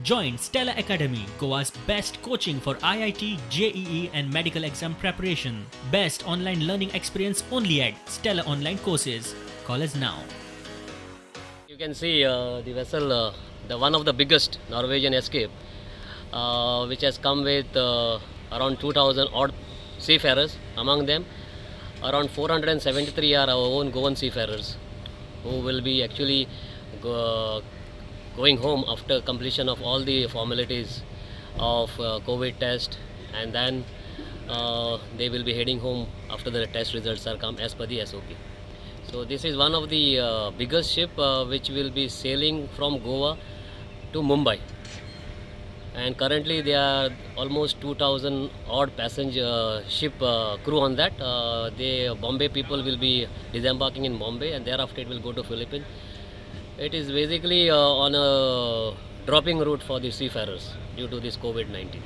Join Stella Academy, Goa's best coaching for IIT, JEE, and medical exam preparation. Best online learning experience only at Stella Online Courses. Call us now. You can see the vessel, the one of the biggest Norwegian escape, which has come with around 2,000 odd seafarers. Among them, around 473 are our own Goan seafarers, who will be actually going home after completion of all the formalities of COVID test, and then they will be heading home after the test results are come as per the SOP. So this is one of the biggest ship which will be sailing from Goa to Mumbai, and currently there are almost 2,000 odd passenger ship crew on that. The Bombay people will be disembarking in Bombay, and thereafter it will go to Philippines. It is basically on a dropping route for the seafarers due to this COVID-19.